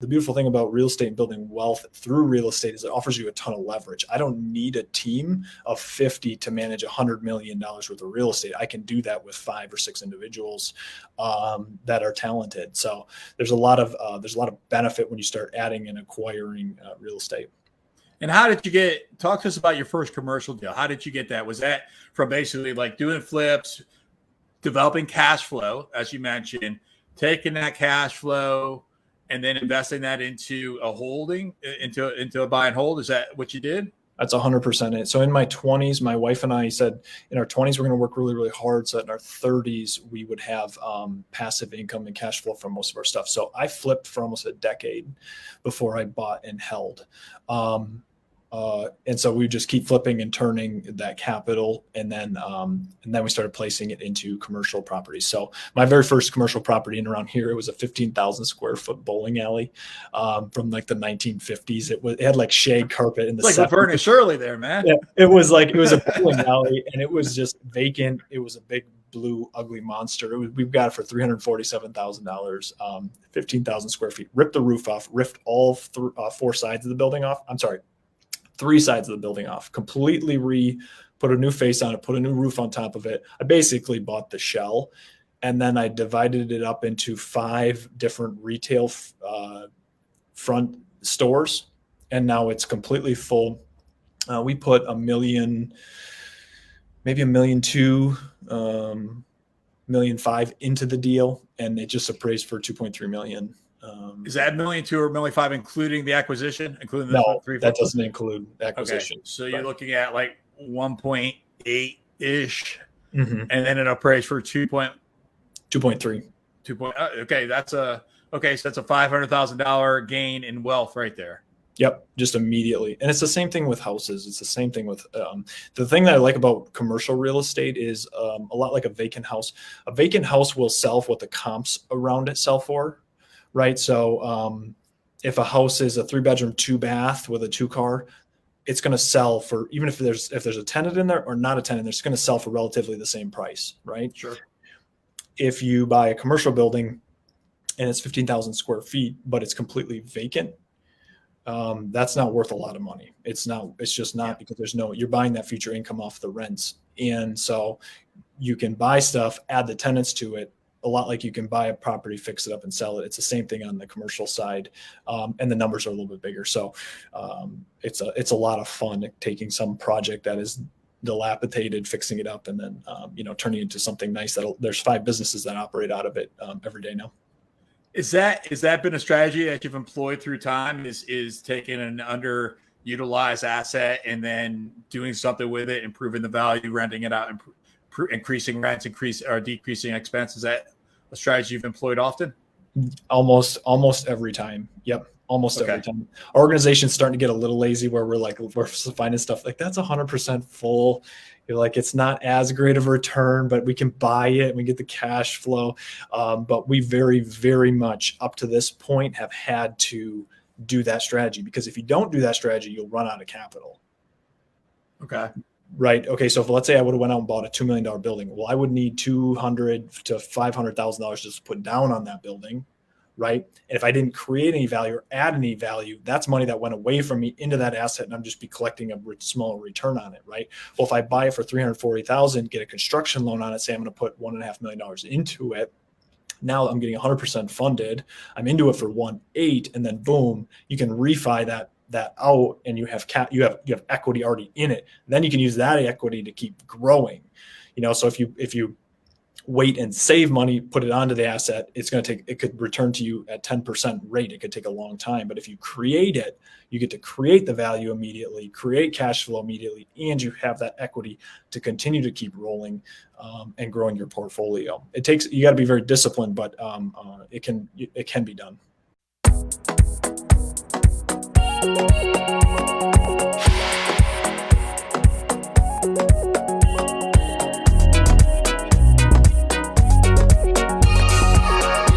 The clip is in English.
the beautiful thing about real estate and building wealth through real estate is it offers you a ton of leverage. I don't need a team of 50 to manage $100 million worth of real estate. I can do that with 5 or 6 individuals that are talented. So there's a lot of benefit when you start adding and acquiring real estate. And how did you talk to us about your first commercial deal? How did you get that? Was that from basically like doing flips, developing cash flow, as you mentioned, taking that cash flow and then investing that into a holding, into a buy and hold? Is that what you did? That's 100% it. So in my 20s, my wife and I said in our 20s, we're going to work really, really hard. So in our 30s, we would have passive income and cash flow from most of our stuff. So I flipped for almost a decade before I bought and held. And so we just keep flipping and turning that capital. And then we started placing it into commercial properties. So my very first commercial property in around here, it was a 15,000 square foot bowling alley from like the 1950s. It had like shag carpet in the like Laverne and Shirley there, man. Yeah, it was a bowling alley and it was just vacant. It was a big blue ugly monster. We've got it for $347,000, 15,000 square feet. Ripped the roof off, ripped all 4 sides of the building off. I'm sorry. 3 sides of the building off, completely put a new face on it, put a new roof on top of it. I basically bought the shell and then I divided it up into 5 different retail front stores. And now it's completely full. We put $1 million, maybe $1.2 million, $1.5 million into the deal. And it just appraised for $2.3 million. Is that $1.2 million or $1.5 million, including the acquisition? Including the no, that doesn't include acquisition. Okay. So you're looking at like 1.8 ish, and then it appraised for 2.3. Okay, so that's a $500,000 gain in wealth right there. Yep, just immediately. And it's the same thing with houses. It's the same thing with the thing that I like about commercial real estate is a lot like a vacant house. A vacant house will sell for what the comps around it sell for. Right. So if a house is a 3-bedroom, 2-bath with a 2-car, it's going to sell for, even if there's a tenant in there or not a tenant, it's going to sell for relatively the same price. Right. Sure. If you buy a commercial building and it's 15,000 square feet, but it's completely vacant, that's not worth a lot of money. It's just not, because you're buying that future income off the rents. And so you can buy stuff, add the tenants to it, a lot like you can buy a property, fix it up and sell it. It's the same thing on the commercial side. And the numbers are a little bit bigger. So it's a lot of fun taking some project that is dilapidated, fixing it up, and then, turning it into something nice. There's 5 businesses that operate out of it every day now. Is that been a strategy that you've employed through time? Is taking an underutilized asset and then doing something with it, improving the value, renting it out, increasing rents, or decreasing expenses? Is that a strategy you've employed often? Almost every time. Yep. Almost every time. Our organization's starting to get a little lazy where we're finding stuff like that's 100% full. You're like, it's not as great of a return, but we can buy it and we get the cash flow. But we very, very much up to this point have had to do that strategy, because if you don't do that strategy, you'll run out of capital. Okay. Right. Okay. So if, let's say I would have went out and bought a $2 million building. Well, I would need $200,000 to $500,000 just to put down on that building. Right. And if I didn't create any value or add any value, that's money that went away from me into that asset, and I'm just be collecting a small return on it. Right. Well, if I buy it for $340,000, get a construction loan on it, say I'm going to put $1.5 million into it. Now I'm getting 100% funded. I'm into it for 1.8, and then boom, you can refi that out, and you have equity already in it. Then you can use that equity to keep growing. So if you wait and save money, put it onto the asset, it could return to you at 10% rate. It could take a long time, but if you create it, you get to create the value immediately, create cash flow immediately, and you have that equity to continue to keep rolling and growing your portfolio. You got to be very disciplined, but it can be done.